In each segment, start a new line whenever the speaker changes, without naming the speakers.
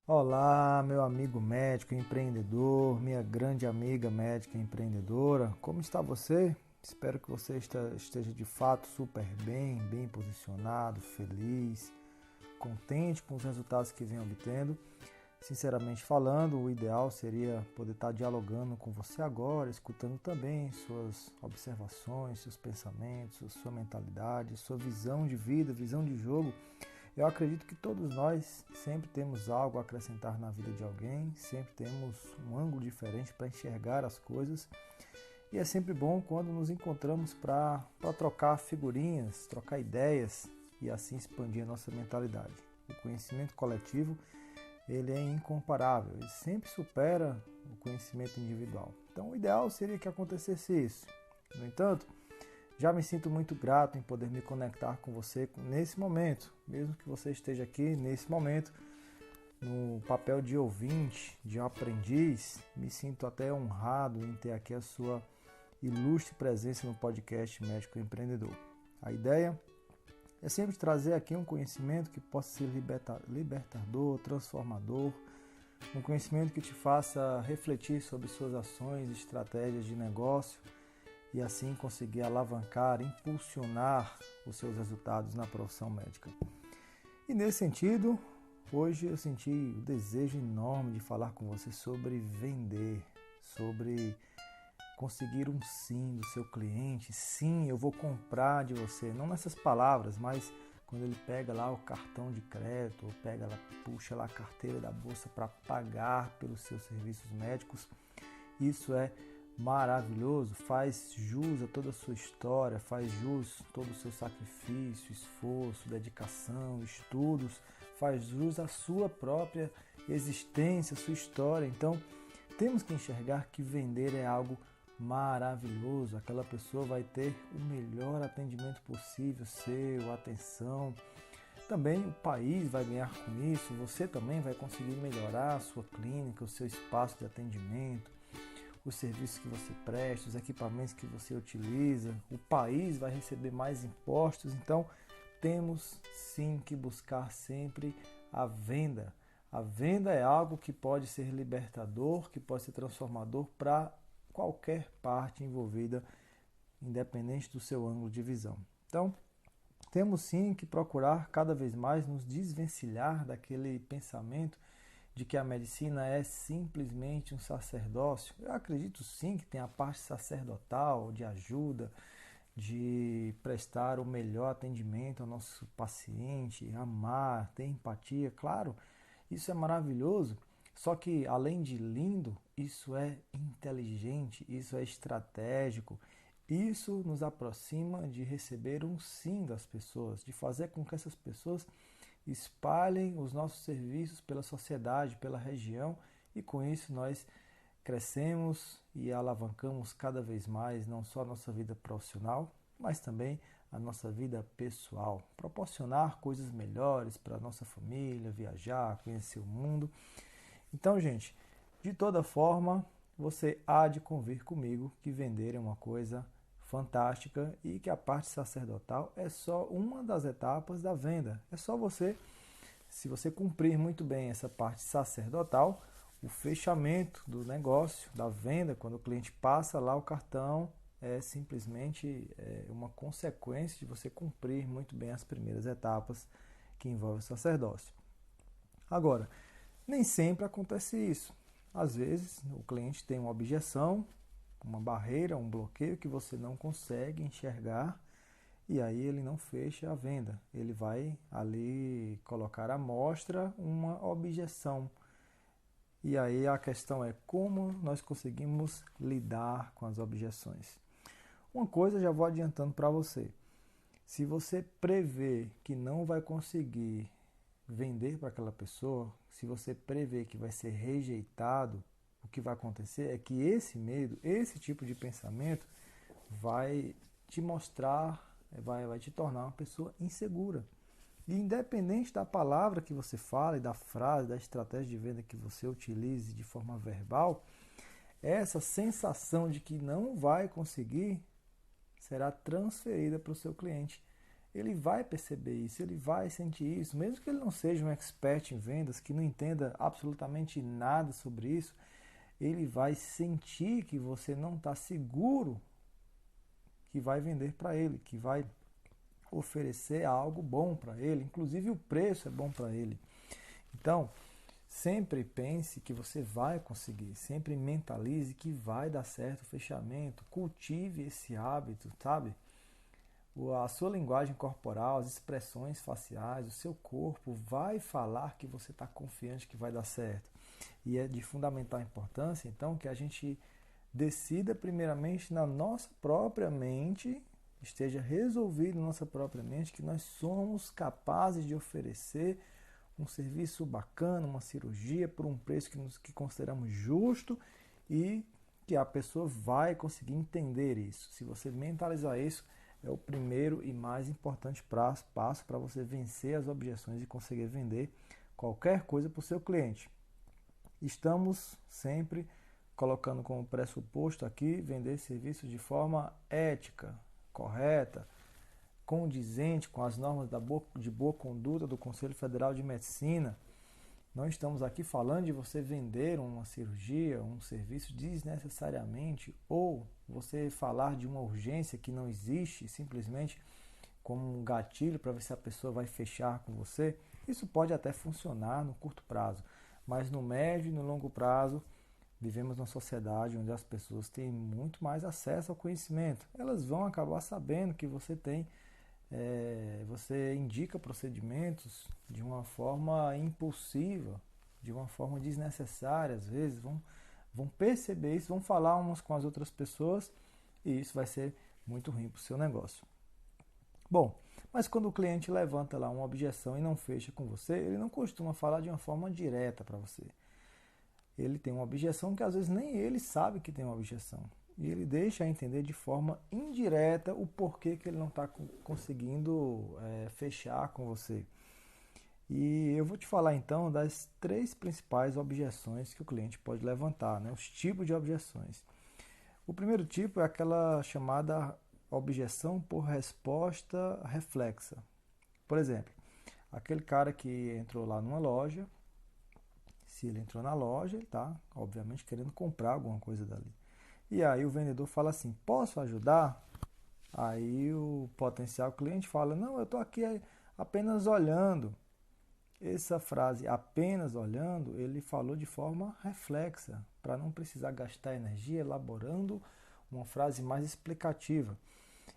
Olá, meu amigo médico empreendedor, minha grande amiga médica empreendedora, como está você? Espero que você esteja de fato super bem, bem posicionado, feliz, contente com os resultados que vem obtendo. Sinceramente falando, o ideal seria poder estar dialogando com você agora, escutando também suas observações, seus pensamentos, sua mentalidade, sua visão de vida, visão de jogo. Eu acredito que todos nós sempre temos algo a acrescentar na vida de alguém, sempre temos um ângulo diferente para enxergar as coisas e é sempre bom quando nos encontramos para trocar figurinhas, trocar ideias e assim expandir a nossa mentalidade. O conhecimento coletivo ele é incomparável, ele sempre supera o conhecimento individual. Então o ideal seria que acontecesse isso. No entanto, já me sinto muito grato em poder me conectar com você nesse momento, mesmo que você esteja aqui nesse momento, no papel de ouvinte, de aprendiz, me sinto até honrado em ter aqui a sua ilustre presença no podcast Médico Empreendedor. A ideia é sempre trazer aqui um conhecimento que possa ser libertador, transformador, um conhecimento que te faça refletir sobre suas ações e estratégias de negócio e assim conseguir alavancar, impulsionar os seus resultados na profissão médica. E nesse sentido, hoje eu senti o desejo enorme de falar com você sobre vender, sobre conseguir um sim do seu cliente. Sim, eu vou comprar de você, não nessas palavras, mas quando ele pega lá o cartão de crédito, ou pega lá, puxa lá a carteira da bolsa para pagar pelos seus serviços médicos, isso é maravilhoso, faz jus a toda a sua história, faz jus a todo o seu sacrifício, esforço, dedicação, estudos, faz jus à sua própria existência, sua história. Então, temos que enxergar que vender é algo maravilhoso. Aquela pessoa vai ter o melhor atendimento possível, seu, atenção. Também o país vai ganhar com isso, você também vai conseguir melhorar a sua clínica, o seu espaço de atendimento, os serviços que você presta, os equipamentos que você utiliza, o país vai receber mais impostos, então temos sim que buscar sempre a venda. A venda é algo que pode ser libertador, que pode ser transformador para qualquer parte envolvida, independente do seu ângulo de visão. Então, temos sim que procurar cada vez mais nos desvencilhar daquele pensamento de que a medicina é simplesmente um sacerdócio. Eu acredito sim que tem a parte sacerdotal, de ajuda, de prestar o melhor atendimento ao nosso paciente, amar, ter empatia, claro, isso é maravilhoso. Só que além de lindo, isso é inteligente, isso é estratégico, isso nos aproxima de receber um sim das pessoas, de fazer com que essas pessoas espalhem os nossos serviços pela sociedade, pela região e com isso nós crescemos e alavancamos cada vez mais não só a nossa vida profissional, mas também a nossa vida pessoal. Proporcionar coisas melhores para a nossa família, viajar, conhecer o mundo. Então, gente, de toda forma, você há de convir comigo que vender é uma coisa fantástica e que a parte sacerdotal é só uma das etapas da venda. É só você, se você cumprir muito bem essa parte sacerdotal, o fechamento do negócio, da venda, quando o cliente passa lá o cartão, é simplesmente uma consequência de você cumprir muito bem as primeiras etapas que envolvem o sacerdócio. Agora, nem sempre acontece isso. Às vezes, o cliente tem uma objeção, uma barreira, um bloqueio que você não consegue enxergar e aí ele não fecha a venda. Ele vai ali colocar à mostra uma objeção. E aí a questão é como nós conseguimos lidar com as objeções. Uma coisa já vou adiantando para você. Se você prevê que não vai conseguir vender para aquela pessoa, se você prevê que vai ser rejeitado, o que vai acontecer é que esse medo, esse tipo de pensamento vai te mostrar, vai te tornar uma pessoa insegura. E independente da palavra que você fale, da frase, da estratégia de venda que você utilize de forma verbal, essa sensação de que não vai conseguir será transferida para o seu cliente. ele vai perceber isso, ele vai sentir isso, mesmo que ele não seja um expert em vendas, que não entenda absolutamente nada sobre isso, ele vai sentir que você não está seguro que vai vender para ele, que vai oferecer algo bom para ele, inclusive o preço é bom para ele. Então, sempre pense que você vai conseguir, sempre mentalize que vai dar certo o fechamento, cultive esse hábito, sabe? A sua linguagem corporal, as expressões faciais, o seu corpo vai falar que você está confiante que vai dar certo. E é de fundamental importância, então, que a gente decida primeiramente na nossa própria mente, esteja resolvido na nossa própria mente, que nós somos capazes de oferecer um serviço bacana, uma cirurgia por um preço que consideramos justo e que a pessoa vai conseguir entender isso. Se você mentalizar isso, é o primeiro e mais importante passo para você vencer as objeções e conseguir vender qualquer coisa para o seu cliente. Estamos sempre colocando como pressuposto aqui vender serviços de forma ética, correta, condizente com as normas de boa conduta do Conselho Federal de Medicina. Não estamos aqui falando de você vender uma cirurgia, um serviço desnecessariamente, ou você falar de uma urgência que não existe, simplesmente como um gatilho para ver se a pessoa vai fechar com você. Isso pode até funcionar no curto prazo, mas no médio e no longo prazo, vivemos numa sociedade onde as pessoas têm muito mais acesso ao conhecimento. Elas vão acabar sabendo que você você indica procedimentos de uma forma impulsiva, de uma forma desnecessária, às vezes vão perceber isso, vão falar umas com as outras pessoas e isso vai ser muito ruim para o seu negócio. Bom, mas quando o cliente levanta lá uma objeção e não fecha com você, ele não costuma falar de uma forma direta para você. Ele tem uma objeção que às vezes nem ele sabe que tem uma objeção. E ele deixa a entender de forma indireta o porquê que ele não está conseguindo fechar com você. E eu vou te falar então das 3 principais objeções que o cliente pode levantar, né? Os tipos de objeções. O primeiro tipo é aquela chamada objeção por resposta reflexa. Por exemplo, aquele cara que entrou lá numa loja, se ele entrou na loja, ele está obviamente querendo comprar alguma coisa dali. E aí o vendedor fala assim, posso ajudar? Aí o potencial cliente fala, não, eu estou aqui apenas olhando. Essa frase, apenas olhando, ele falou de forma reflexa, para não precisar gastar energia elaborando uma frase mais explicativa.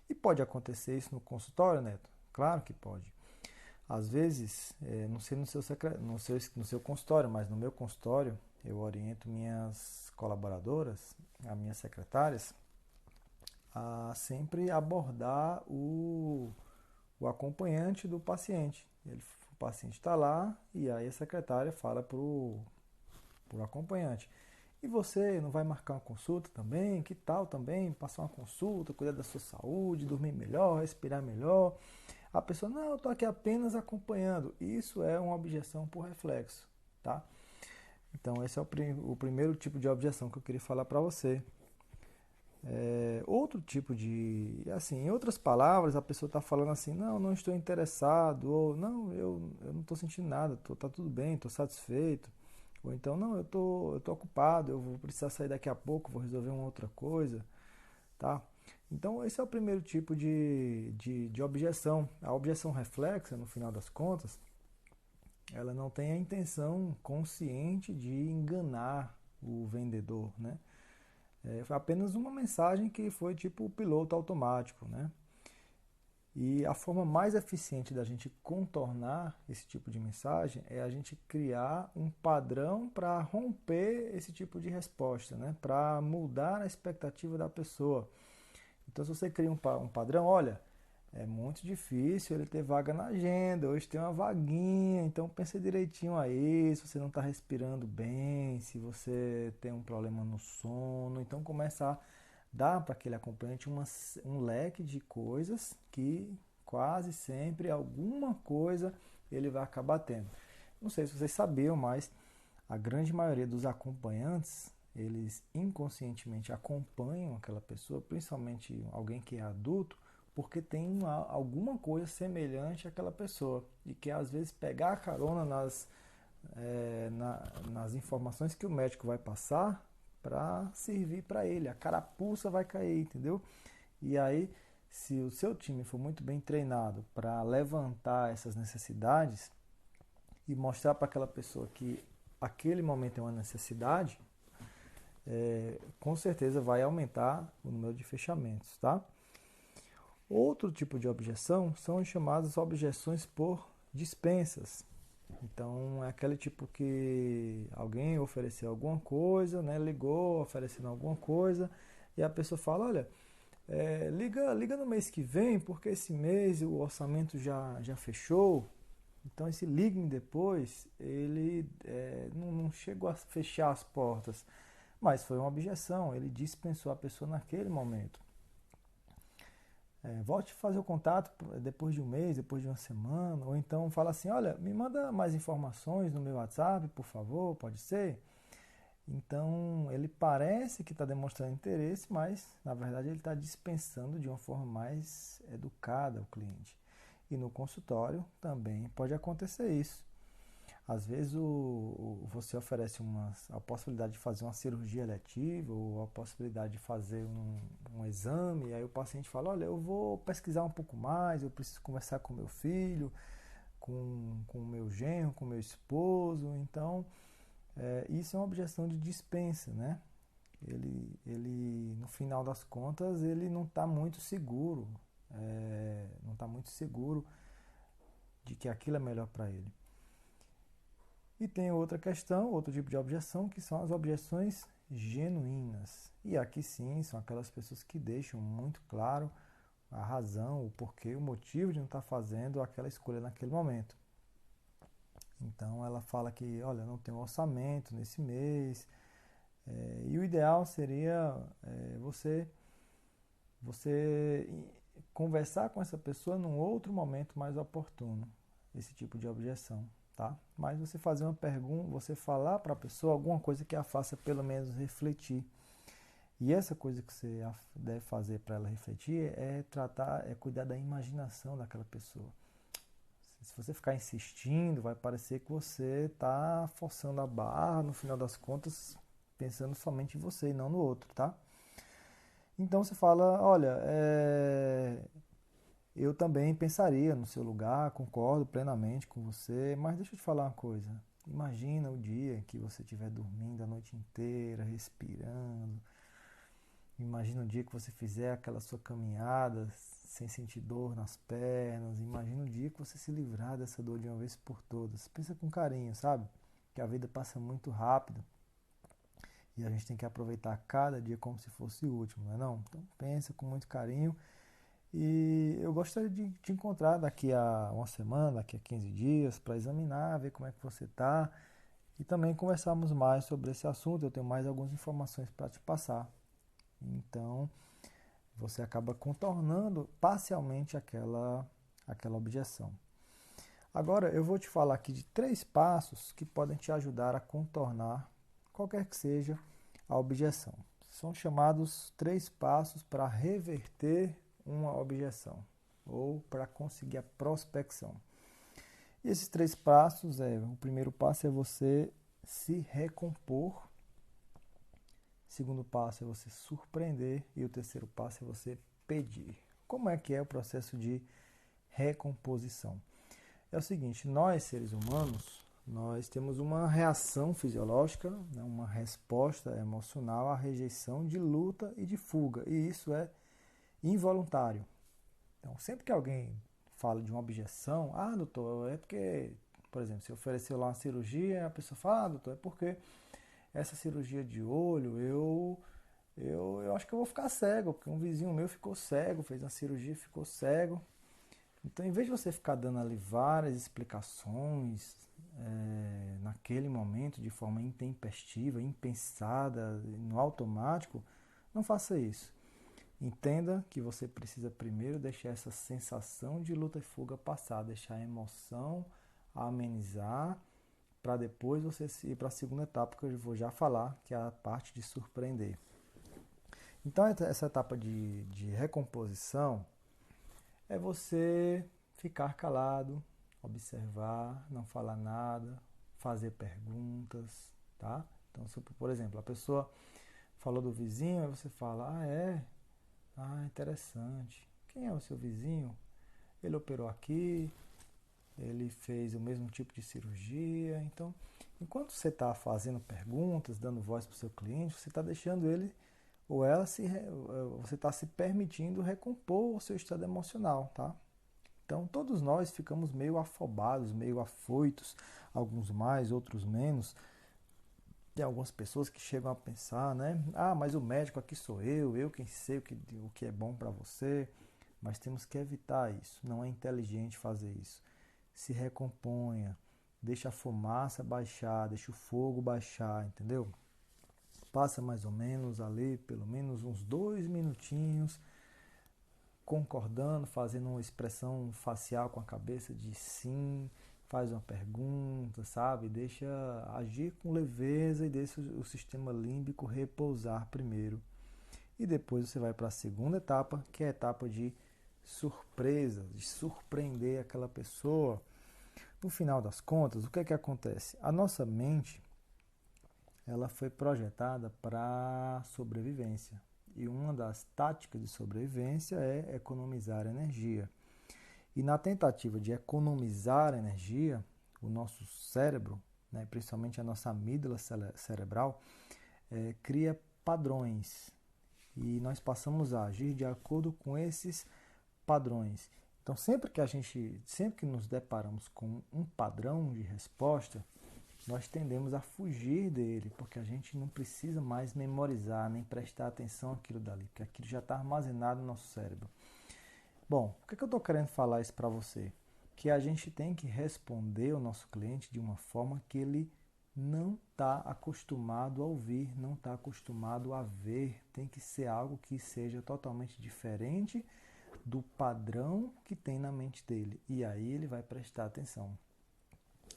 E pode acontecer isso no consultório, Neto? Claro que pode. Às vezes, não sei no seu consultório, mas no meu consultório, eu oriento minhas colaboradoras, as minhas secretárias, a sempre abordar o acompanhante do paciente. O paciente está lá e aí a secretária fala para o acompanhante. E você não vai marcar uma consulta também? Que tal também passar uma consulta, cuidar da sua saúde, dormir melhor, respirar melhor? A pessoa, não, eu estou aqui apenas acompanhando. Isso é uma objeção por reflexo, tá? Então, esse é o primeiro tipo de objeção que eu queria falar para você. Outro tipo de... Assim, em outras palavras, a pessoa está falando assim, não estou interessado, ou não, eu não estou sentindo nada, tá tudo bem, estou satisfeito. Ou então, não, eu tô ocupado, eu vou precisar sair daqui a pouco, vou resolver uma outra coisa, tá? Então, esse é o primeiro tipo de objeção. A objeção reflexa, no final das contas, ela não tem a intenção consciente de enganar o vendedor, né? Foi apenas uma mensagem que foi tipo o piloto automático, né? E a forma mais eficiente da gente contornar esse tipo de mensagem é a gente criar um padrão para romper esse tipo de resposta, né? Para mudar a expectativa da pessoa. Então, se você cria um padrão, olha, é muito difícil ele ter vaga na agenda, hoje tem uma vaguinha, então pense direitinho aí, se você não está respirando bem, se você tem um problema no sono, então começa a dar para aquele acompanhante um leque de coisas que quase sempre alguma coisa ele vai acabar tendo. Não sei se vocês sabiam, mas a grande maioria dos acompanhantes, eles inconscientemente acompanham aquela pessoa, principalmente alguém que é adulto, porque tem alguma coisa semelhante àquela pessoa e quer às vezes pegar a carona nas informações que o médico vai passar para servir para ele. A carapuça vai cair, entendeu? E aí, se o seu time for muito bem treinado para levantar essas necessidades e mostrar para aquela pessoa que aquele momento é uma necessidade, com certeza vai aumentar o número de fechamentos, tá? Outro tipo de objeção são as chamadas objeções por dispensas. Então, é aquele tipo que alguém ofereceu alguma coisa, né, ligou oferecendo alguma coisa, e a pessoa fala, olha, liga no mês que vem, porque esse mês o orçamento já fechou. Então, esse ligue-me depois, ele não chegou a fechar as portas, mas foi uma objeção, ele dispensou a pessoa naquele momento. Volte a fazer o contato depois de um mês, depois de uma semana, ou então fala assim, olha, me manda mais informações no meu WhatsApp, por favor, pode ser? Então, ele parece que está demonstrando interesse, mas, na verdade, ele está dispensando de uma forma mais educada o cliente. E no consultório também pode acontecer isso. Às vezes você oferece a possibilidade de fazer uma cirurgia eletiva ou a possibilidade de fazer um exame, e aí o paciente fala, olha, eu vou pesquisar um pouco mais, eu preciso conversar com meu filho, com o meu genro, com o meu esposo. Então, isso é uma objeção de dispensa, né? Ele, no final das contas, ele não está muito seguro, não está muito seguro de que aquilo é melhor para ele. E tem outra questão, outro tipo de objeção, que são as objeções genuínas. E aqui sim, são aquelas pessoas que deixam muito claro a razão, o porquê, o motivo de não estar fazendo aquela escolha naquele momento. Então ela fala que, olha, não tem um orçamento nesse mês, e o ideal seria você conversar com essa pessoa num outro momento mais oportuno, esse tipo de objeção. Tá? Mas você fazer uma pergunta, você falar para a pessoa alguma coisa que a faça pelo menos refletir. E essa coisa que você deve fazer para ela refletir é cuidar da imaginação daquela pessoa. Se você ficar insistindo, vai parecer que você está forçando a barra, no final das contas, pensando somente em você e não no outro, tá? Então você fala, olha, eu também pensaria no seu lugar, concordo plenamente com você, mas deixa eu te falar uma coisa. Imagina o dia em que você estiver dormindo a noite inteira, respirando. Imagina o dia que você fizer aquela sua caminhada sem sentir dor nas pernas. Imagina o dia que você se livrar dessa dor de uma vez por todas. Pensa com carinho, sabe? Que a vida passa muito rápido e a gente tem que aproveitar cada dia como se fosse o último, não é não? Então pensa com muito carinho. E eu gostaria de te encontrar daqui a uma semana, daqui a 15 dias, para examinar, ver como é que você está e também conversarmos mais sobre esse assunto. Eu tenho mais algumas informações para te passar. Então, você acaba contornando parcialmente aquela objeção. Agora, eu vou te falar aqui de 3 passos que podem te ajudar a contornar qualquer que seja a objeção. São chamados 3 passos para reverter uma objeção ou para conseguir a prospecção. E esses 3 passos o primeiro passo é você se recompor, o segundo passo é você surpreender e o terceiro passo é você pedir. Como é que é o processo de recomposição? É o seguinte, nós seres humanos, nós temos uma reação fisiológica, né, uma resposta emocional à rejeição de luta e de fuga, e isso é involuntário. Então, sempre que alguém fala de uma objeção, doutor, é porque, por exemplo, se ofereceu lá uma cirurgia, a pessoa fala, doutor, é porque essa cirurgia de olho, eu acho que eu vou ficar cego, porque um vizinho meu ficou cego, fez uma cirurgia e ficou cego. Então, em vez de você ficar dando ali várias explicações naquele momento, de forma intempestiva, impensada, no automático, não faça isso. Entenda que você precisa primeiro deixar essa sensação de luta e fuga passar, deixar a emoção amenizar, para depois você ir para a segunda etapa que eu vou já falar, que é a parte de surpreender. Então essa etapa de recomposição, é você ficar calado, observar, não falar nada, fazer perguntas, tá? Então, por exemplo, a pessoa falou do vizinho, aí você fala, ah, é? Ah, interessante. Quem é o seu vizinho? Ele operou aqui, ele fez o mesmo tipo de cirurgia. Então, enquanto você está fazendo perguntas, dando voz para o seu cliente, você está deixando ele ou ela você está se permitindo recompor o seu estado emocional, tá? Então, todos nós ficamos meio afobados, meio afoitos, alguns mais, outros menos. Tem algumas pessoas que chegam a pensar, né? Ah, mas o médico aqui sou eu quem sei o que é bom para você. Mas temos que evitar isso. Não é inteligente fazer isso. Se recomponha, deixa a fumaça baixar, deixa o fogo baixar, entendeu? Passa mais ou menos ali, pelo menos uns 2 minutinhos, concordando, fazendo uma expressão facial com a cabeça de sim, faz uma pergunta, sabe? Deixa agir com leveza e deixa o sistema límbico repousar primeiro. E depois você vai para a segunda etapa, que é a etapa de surpresa, de surpreender aquela pessoa. No final das contas, o que é que acontece? A nossa mente, ela foi projetada para sobrevivência. E uma das táticas de sobrevivência é economizar energia. E na tentativa de economizar energia, o nosso cérebro, né, principalmente a nossa amígdala cerebral, cria padrões. E nós passamos a agir de acordo com esses padrões. Então, sempre que nos deparamos com um padrão de resposta, nós tendemos a fugir dele, porque a gente não precisa mais memorizar, nem prestar atenção àquilo dali, porque aquilo já está armazenado no nosso cérebro. Bom, por que eu estou querendo falar isso para você? Que a gente tem que responder ao nosso cliente de uma forma que ele não está acostumado a ouvir, não está acostumado a ver. Tem que ser algo que seja totalmente diferente do padrão que tem na mente dele. E aí ele vai prestar atenção.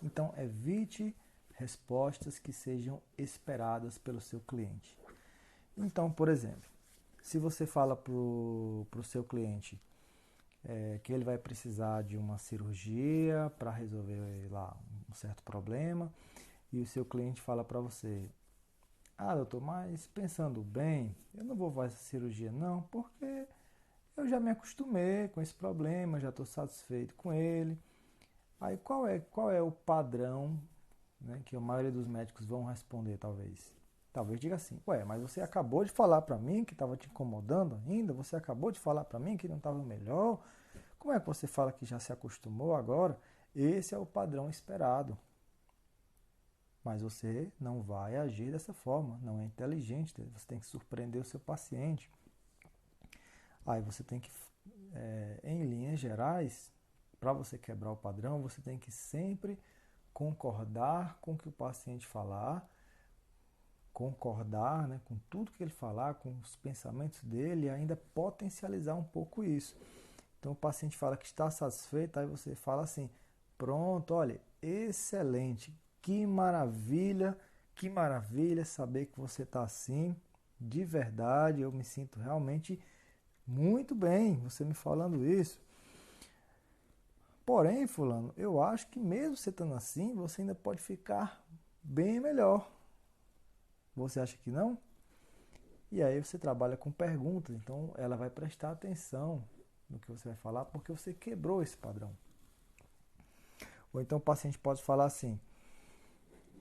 Então, evite respostas que sejam esperadas pelo seu cliente. Então, por exemplo, se você fala para o seu cliente que ele vai precisar de uma cirurgia para resolver lá um certo problema, e o seu cliente fala para você, ah, doutor, mas pensando bem, eu não vou fazer essa cirurgia não, porque eu já me acostumei com esse problema, já estou satisfeito com ele. Aí qual é o padrão, né, que a maioria dos médicos vão responder, talvez? Talvez diga assim, ué, mas você acabou de falar para mim que estava te incomodando ainda, você acabou de falar para mim que não estava melhor, como é que você fala que já se acostumou agora? Esse é o padrão esperado. Mas você não vai agir dessa forma, não é inteligente, você tem que surpreender o seu paciente. Aí você tem que, em linhas gerais, para você quebrar o padrão, você tem que sempre concordar com o que o paciente falar, concordar, né, com tudo que ele falar, com os pensamentos dele e ainda potencializar um pouco isso. Então o paciente fala que está satisfeito, aí você fala assim, pronto, olha, excelente, que maravilha saber que você está assim, de verdade, eu me sinto realmente muito bem você me falando isso. Porém, fulano, eu acho que mesmo você estando assim, você ainda pode ficar bem melhor. Você acha que não? E aí você trabalha com perguntas, então ela vai prestar atenção no que você vai falar, porque você quebrou esse padrão. Ou então o paciente pode falar assim,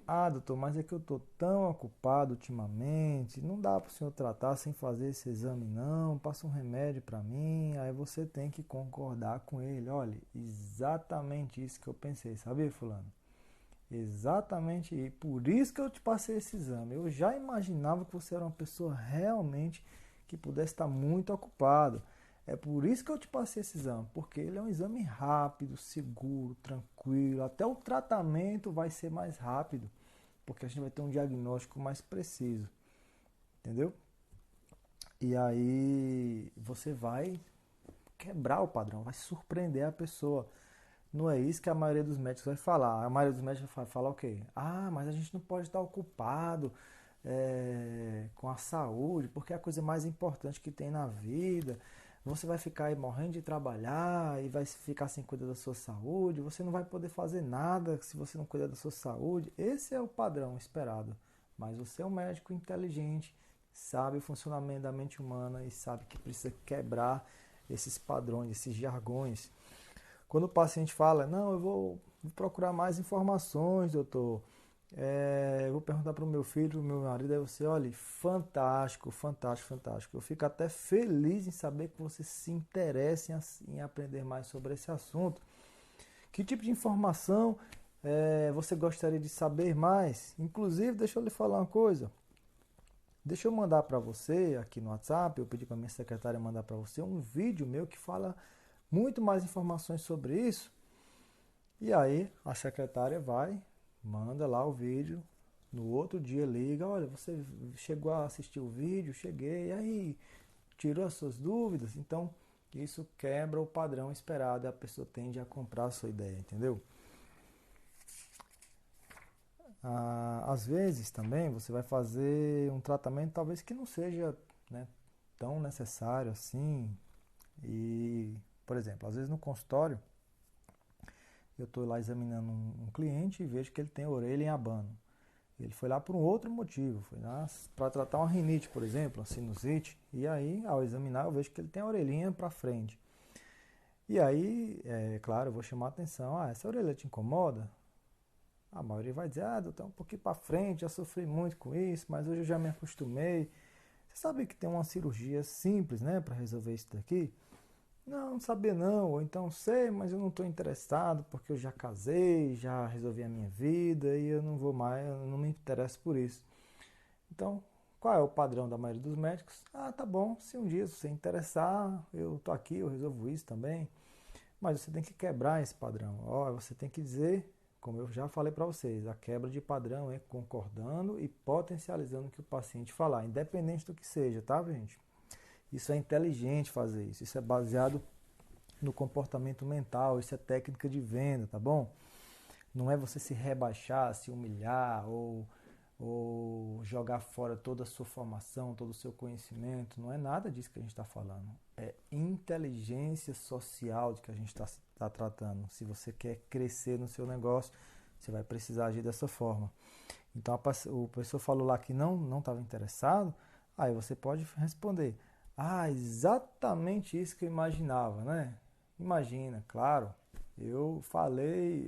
ah, doutor, mas é que eu estou tão ocupado ultimamente, não dá para o senhor tratar sem fazer esse exame não, passa um remédio para mim, aí você tem que concordar com ele. Olha, exatamente isso que eu pensei, sabia, fulano? Exatamente, e por isso que eu te passei esse exame. Eu já imaginava que você era uma pessoa realmente que pudesse estar muito ocupado. É por isso que eu te passei esse exame, porque ele é um exame rápido, seguro, tranquilo. Até o tratamento vai ser mais rápido, porque a gente vai ter um diagnóstico mais preciso, entendeu? E aí você vai quebrar o padrão, vai surpreender a pessoa. Não é isso que a maioria dos médicos vai falar. A maioria dos médicos vai falar o quê? Ah, mas a gente não pode estar ocupado com a saúde, porque é a coisa mais importante que tem na vida. você vai ficar aí morrendo de trabalhar e vai ficar sem cuidar da sua saúde, você não vai poder fazer nada se você não cuidar da sua saúde. Esse é o padrão esperado. Mas você é um médico inteligente, sabe o funcionamento da mente humana e sabe que precisa quebrar esses padrões, esses jargões. Quando o paciente fala, não, eu vou procurar mais informações, doutor. Eu vou perguntar para o meu filho, para o meu marido, aí você, olha, fantástico, fantástico, fantástico. Eu fico até feliz em saber que você se interessa em aprender mais sobre esse assunto. Que tipo de informação você gostaria de saber mais? Inclusive, deixa eu lhe falar uma coisa. Deixa eu mandar para você aqui no WhatsApp, eu pedi para minha secretária mandar para você um vídeo meu que fala muito mais informações sobre isso. E aí a secretária vai, manda lá o vídeo, no outro dia liga, olha, você chegou a assistir o vídeo, cheguei, e aí tirou as suas dúvidas? Então isso quebra o padrão esperado e a pessoa tende a comprar a sua ideia, entendeu? Às vezes também você vai fazer um tratamento talvez que não seja, né, tão necessário assim. E, por exemplo, às vezes no consultório eu estou lá examinando um cliente e vejo que ele tem a orelha em abano. Ele foi lá por um outro motivo, foi lá para tratar uma rinite, por exemplo, uma sinusite, e aí ao examinar eu vejo que ele tem a orelhinha para frente. E aí, claro, eu vou chamar a atenção, essa orelha te incomoda? A maioria vai dizer, doutor, um pouquinho para frente, já sofri muito com isso, mas hoje eu já me acostumei. Você sabe que tem uma cirurgia simples, né, para resolver isso daqui? Não, não sabia não, ou então sei, mas eu não estou interessado porque eu já casei, já resolvi a minha vida e eu não vou mais, eu não me interesso por isso. Então, qual é o padrão da maioria dos médicos? Tá bom, se um dia você interessar, eu estou aqui, eu resolvo isso também. Mas você tem que quebrar esse padrão. Você tem que dizer, como eu já falei para vocês, a quebra de padrão é concordando e potencializando o que o paciente falar, independente do que seja, tá, gente? Isso é inteligente fazer isso. Isso é baseado no comportamento mental. Isso é técnica de venda, tá bom? Não é você se rebaixar, se humilhar ou jogar fora toda a sua formação, todo o seu conhecimento. Não é nada disso que a gente está falando. É inteligência social de que a gente está tratando. Se você quer crescer no seu negócio, você vai precisar agir dessa forma. Então, o pessoa falou lá que não estava interessado, aí você pode responder, exatamente isso que eu imaginava, né? Imagina, claro, eu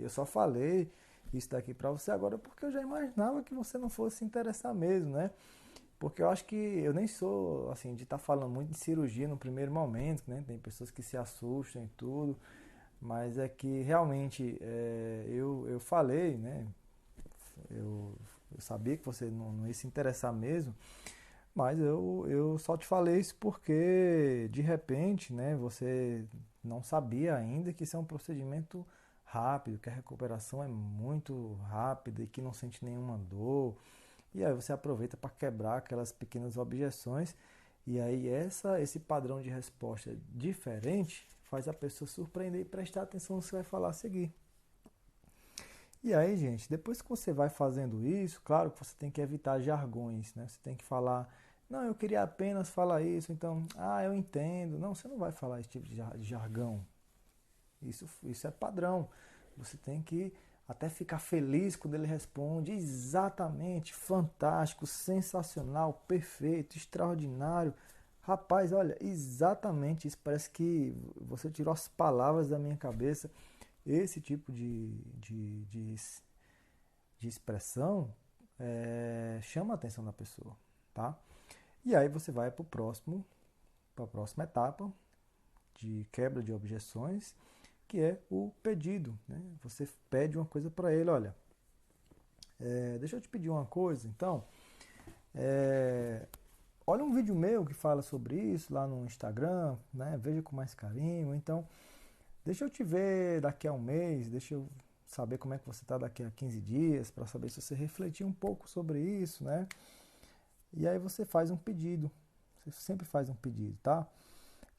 só falei isso daqui para você agora porque eu já imaginava que você não fosse se interessar mesmo, né? Porque eu acho que eu nem sou, assim, de estar falando muito de cirurgia no primeiro momento, né? Tem pessoas que se assustam e tudo, mas é que realmente eu falei, né? Eu sabia que você não ia se interessar mesmo, mas eu só te falei isso porque, de repente, né, você não sabia ainda que isso é um procedimento rápido, que a recuperação é muito rápida e que não sente nenhuma dor. E aí você aproveita para quebrar aquelas pequenas objeções. E aí esse padrão de resposta diferente faz a pessoa surpreender e prestar atenção no que você vai falar a seguir. E aí, gente, depois que você vai fazendo isso, claro que você tem que evitar jargões, né? Você tem que falar, não, eu queria apenas falar isso, então, eu entendo. Não, você não vai falar esse tipo de jargão. Isso é padrão. Você tem que até ficar feliz quando ele responde exatamente, fantástico, sensacional, perfeito, extraordinário. Rapaz, olha, exatamente isso. Parece que você tirou as palavras da minha cabeça. Esse tipo de expressão chama a atenção da pessoa, tá? E aí você vai para a próxima etapa de quebra de objeções, que é o pedido, né? Você pede uma coisa para ele, olha, deixa eu te pedir uma coisa, então, olha um vídeo meu que fala sobre isso lá no Instagram, né? Veja com mais carinho, então, deixa eu te ver daqui a um mês, deixa eu saber como é que você está daqui a 15 dias, para saber se você refletir um pouco sobre isso, né? E aí você faz um pedido, você sempre faz um pedido, tá?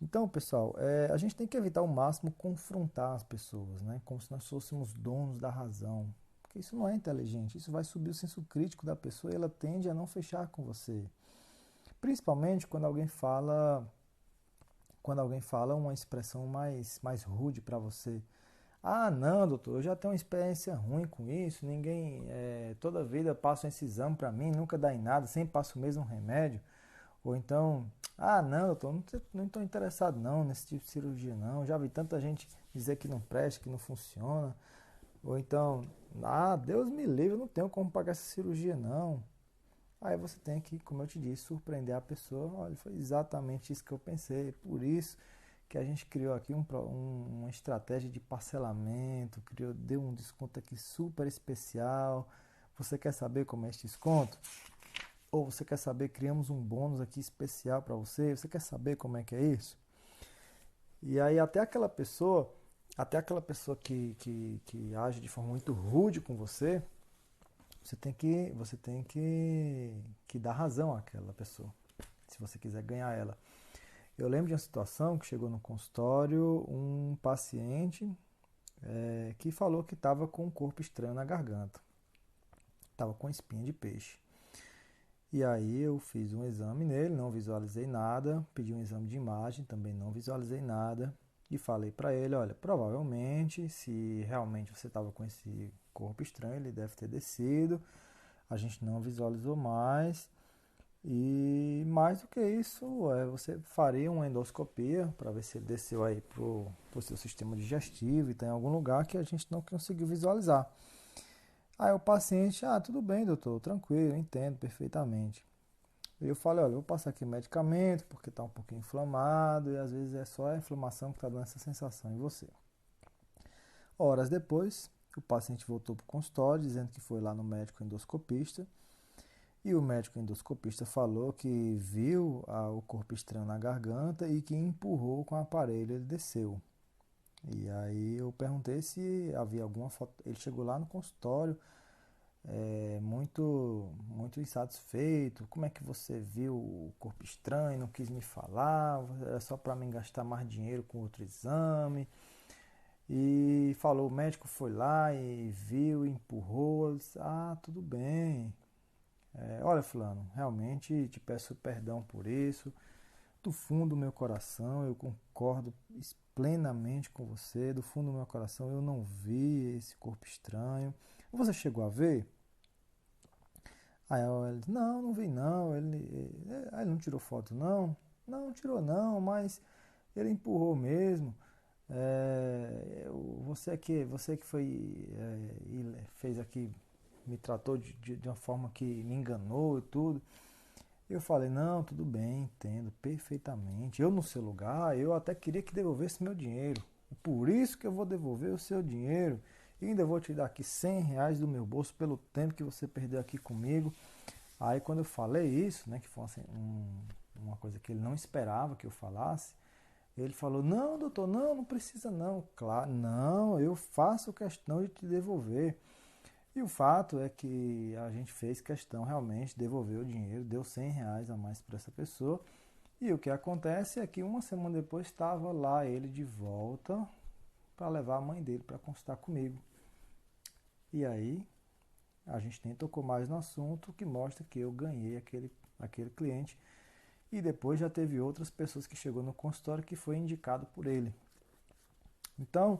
Então, pessoal, a gente tem que evitar ao máximo confrontar as pessoas, né? Como se nós fôssemos donos da razão. Porque isso não é inteligente, isso vai subir o senso crítico da pessoa e ela tende a não fechar com você. Principalmente quando alguém fala quando alguém fala uma expressão mais rude para você. Ah, não, doutor, eu já tenho uma experiência ruim com isso, toda vida passa esse exame para mim, nunca dá em nada, sempre passo o mesmo remédio. Ou então, ah, não, doutor, não estou interessado não nesse tipo de cirurgia não, já vi tanta gente dizer que não presta, que não funciona. Ou então, ah, Deus me livre, eu não tenho como pagar essa cirurgia não. Aí você tem que, como eu te disse, surpreender a pessoa. Olha, foi exatamente isso que eu pensei. Por isso que a gente criou aqui uma estratégia de parcelamento, deu um desconto aqui super especial. Você quer saber como é esse desconto? Ou você quer saber, criamos um bônus aqui especial para você? Você quer saber como é que é isso? E aí até aquela pessoa que age de forma muito rude com você, você tem que dar razão àquela pessoa, se você quiser ganhar ela. Eu lembro de uma situação que chegou no consultório um paciente que falou que estava com um corpo estranho na garganta, estava com espinha de peixe. E aí eu fiz um exame nele, não visualizei nada, pedi um exame de imagem, também não visualizei nada. E falei para ele, olha, provavelmente, se realmente você estava com esse corpo estranho, ele deve ter descido, a gente não visualizou mais. E mais do que isso, você faria uma endoscopia para ver se ele desceu aí pro seu sistema digestivo e tem algum lugar que a gente não conseguiu visualizar. Aí o paciente, tudo bem, doutor, tranquilo, entendo perfeitamente. Eu falei, olha, eu vou passar aqui medicamento porque está um pouquinho inflamado e às vezes é só a inflamação que está dando essa sensação em você. Horas depois, o paciente voltou para o consultório dizendo que foi lá no médico endoscopista e o médico endoscopista falou que viu o corpo estranho na garganta e que empurrou com o aparelho, ele desceu. E aí eu perguntei se havia alguma foto. Ele chegou lá no consultório muito insatisfeito. Como é que você viu o corpo estranho? Não quis me falar, era só para mim gastar mais dinheiro com outro exame. E falou, o médico foi lá e viu, empurrou. Eu disse, tudo bem. Olha, fulano, realmente te peço perdão por isso. Do fundo do meu coração, eu concordo plenamente com você. Do fundo do meu coração, eu não vi esse corpo estranho. Você chegou a ver? Aí ela disse, não, não vi não. Ele não tirou foto não? Não, não tirou não, mas ele empurrou mesmo. Você que foi e fez aqui, me tratou de uma forma que me enganou e tudo. Eu falei, não, tudo bem, entendo perfeitamente. Eu no seu lugar, eu até queria que devolvesse meu dinheiro. Por isso que eu vou devolver o seu dinheiro. E ainda vou te dar aqui R$ 100 do meu bolso pelo tempo que você perdeu aqui comigo. Aí quando eu falei isso, né, que foi assim, uma coisa que ele não esperava que eu falasse, ele falou, não, doutor, não, não precisa não. Claro, não, eu faço questão de te devolver. E o fato é que a gente fez questão realmente, devolver o dinheiro, deu R$ 100 a mais para essa pessoa. E o que acontece é que uma semana depois estava lá ele de volta para levar a mãe dele para consultar comigo. E aí a gente nem tocou mais no assunto, o que mostra que eu ganhei aquele cliente. E depois já teve outras pessoas que chegou no consultório que foi indicado por ele. Então,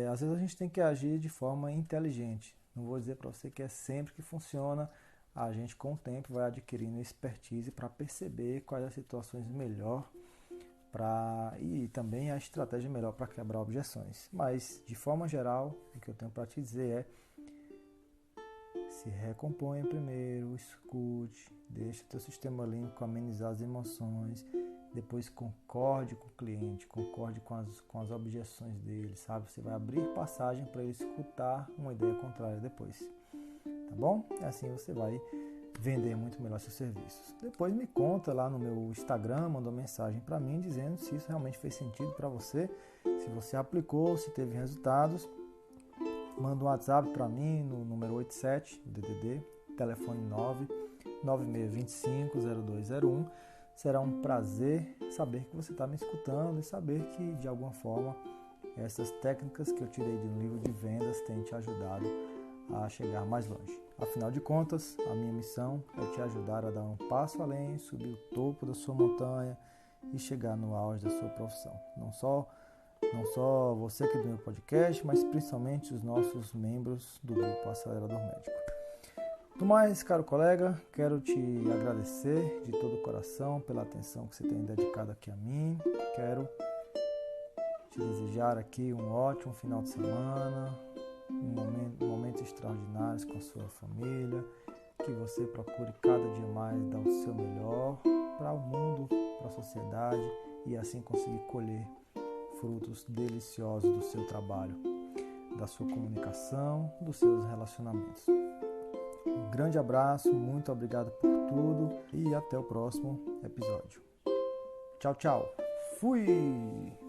às vezes a gente tem que agir de forma inteligente. Não vou dizer para você que é sempre que funciona. A gente com o tempo vai adquirindo expertise para perceber quais as situações melhor e também a estratégia melhor para quebrar objeções. Mas, de forma geral, o que eu tenho para te dizer se recomponha primeiro, escute, deixa o teu sistema limpo, amenizar as emoções, depois concorde com o cliente, concorde com as objeções dele, sabe? Você vai abrir passagem para ele escutar uma ideia contrária depois, tá bom? E assim você vai vender muito melhor seus serviços. Depois me conta lá no meu Instagram, mandou mensagem para mim dizendo se isso realmente fez sentido para você, se você aplicou, se teve resultados. Manda um WhatsApp para mim no número 87 DDD, telefone 996250201. Será um prazer saber que você está me escutando e saber que, de alguma forma, essas técnicas que eu tirei de um livro de vendas têm te ajudado a chegar mais longe. Afinal de contas, a minha missão é te ajudar a dar um passo além, subir o topo da sua montanha e chegar no auge da sua profissão. Não só você aqui do meu podcast, mas principalmente os nossos membros do grupo Acelerador Médico. Do mais, caro colega, quero te agradecer de todo o coração pela atenção que você tem dedicado aqui a mim. Quero te desejar aqui um ótimo final de semana, momentos extraordinários com a sua família, que você procure cada dia mais dar o seu melhor para o mundo, para a sociedade e assim conseguir colher frutos deliciosos do seu trabalho, da sua comunicação, dos seus relacionamentos. Um grande abraço, muito obrigado por tudo e até o próximo episódio. Tchau, tchau. Fui!